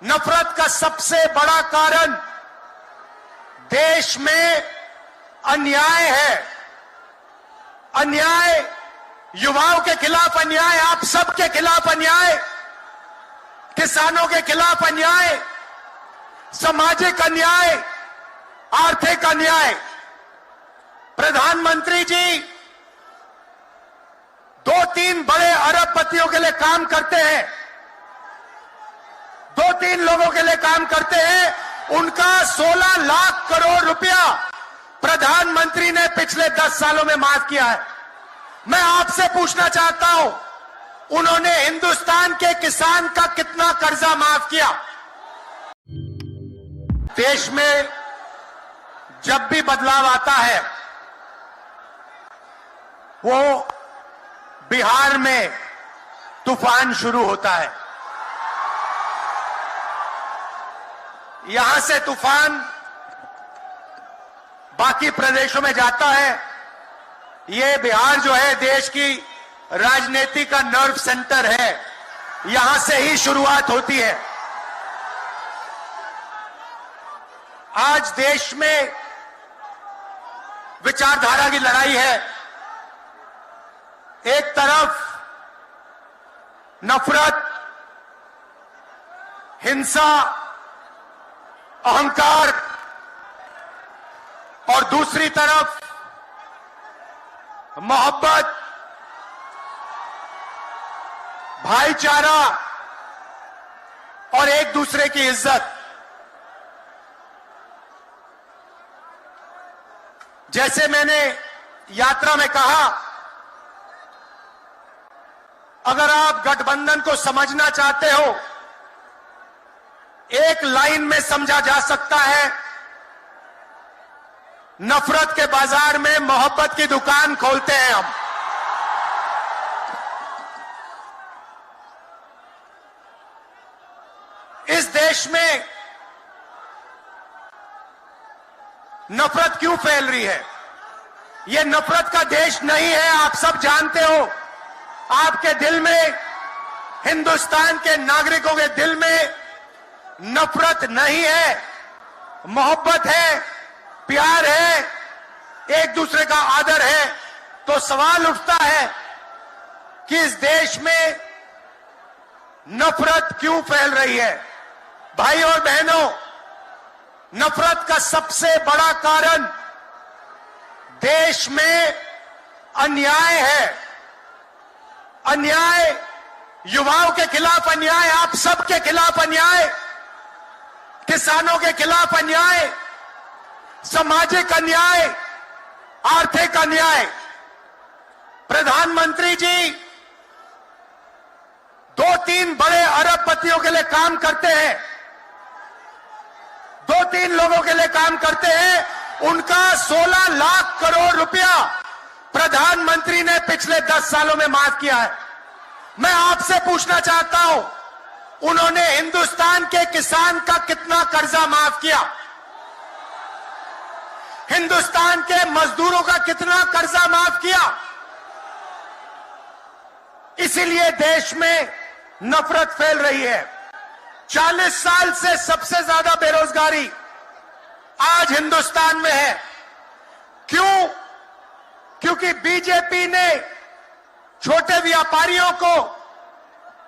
नफरत का सबसे बड़ा कारण देश में अन्याय है। अन्याय, युवाओं के खिलाफ अन्याय, आप सबके खिलाफ अन्याय, किसानों के खिलाफ अन्याय, सामाजिक अन्याय, आर्थिक अन्याय। प्रधानमंत्री जी 2-3 बड़े अरबपतियों के लिए काम करते हैं, 2-3 लोगों के लिए काम करते हैं। उनका 16 लाख करोड़ रुपया प्रधानमंत्री ने पिछले 10 सालों में माफ किया है। मैं आपसे पूछना चाहता हूं, उन्होंने हिंदुस्तान के किसान का कितना कर्जा माफ किया? देश में जब भी बदलाव आता है, वो बिहार में तूफान शुरू होता है। यहां से तूफान बाकी प्रदेशों में जाता है। ये बिहार जो है देश की राजनीति का नर्व सेंटर है, यहां से ही शुरुआत होती है। आज देश में विचारधारा की लड़ाई है। एक तरफ नफरत, हिंसा, अहंकार, और दूसरी तरफ मोहब्बत, भाईचारा और एक दूसरे की इज्जत। जैसे मैंने यात्रा में कहा, अगर आप गठबंधन को समझना चाहते हो, एक लाइन में समझा जा सकता है, नफरत के बाजार में मोहब्बत की दुकान खोलते हैं हम। इस देश में नफरत क्यों फैल रही है? यह नफरत का देश नहीं है, आप सब जानते हो। आपके दिल में, हिंदुस्तान के नागरिकों के दिल में नफरत नहीं है, मोहब्बत है, प्यार है, एक दूसरे का आदर है। तो सवाल उठता है कि इस देश में नफरत क्यों फैल रही है? भाई और बहनों, नफरत का सबसे बड़ा कारण देश में अन्याय है। अन्याय, युवाओं के खिलाफ अन्याय, आप सबके खिलाफ अन्याय, किसानों के खिलाफ अन्याय, सामाजिक अन्याय, आर्थिक अन्याय। प्रधानमंत्री जी 2-3 बड़े अरबपतियों के लिए काम करते हैं, 2-3 लोगों के लिए काम करते हैं। उनका 16 लाख करोड़ रुपया प्रधानमंत्री ने पिछले 10 सालों में माफ किया है। मैं आपसे पूछना चाहता हूं, उन्होंने हिंदुस्तान के किसान का कितना कर्जा माफ किया? हिंदुस्तान के मजदूरों का कितना कर्जा माफ किया? इसीलिए देश में नफरत फैल रही है। 40 साल से सबसे ज्यादा बेरोजगारी आज हिंदुस्तान में है। क्यों? क्योंकि बीजेपी ने छोटे व्यापारियों को,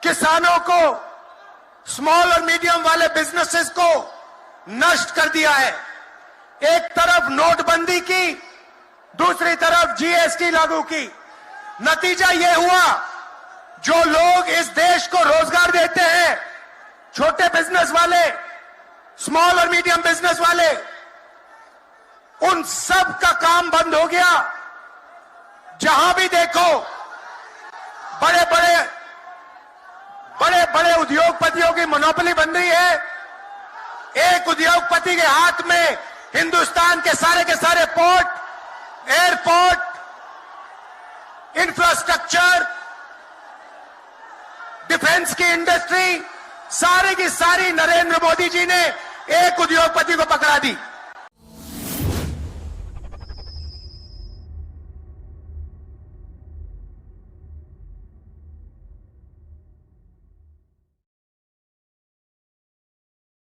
किसानों को, स्मॉल और मीडियम वाले बिजनेसेस को नष्ट कर दिया है। एक तरफ नोटबंदी की, दूसरी तरफ जीएसटी लागू की। नतीजा यह हुआ, जो लोग इस देश को रोजगार देते हैं, छोटे बिजनेस वाले, स्मॉल और मीडियम बिजनेस वाले, उन सब का काम बंद हो गया। जहां भी देखो बड़े बड़े उद्योगपतियों की मोनोपोली बन रही है। एक उद्योगपति के हाथ में हिंदुस्तान के सारे पोर्ट, एयरपोर्ट, इंफ्रास्ट्रक्चर, डिफेंस की इंडस्ट्री, सारी की सारी नरेंद्र मोदी जी ने एक उद्योगपति को पकड़ा दी।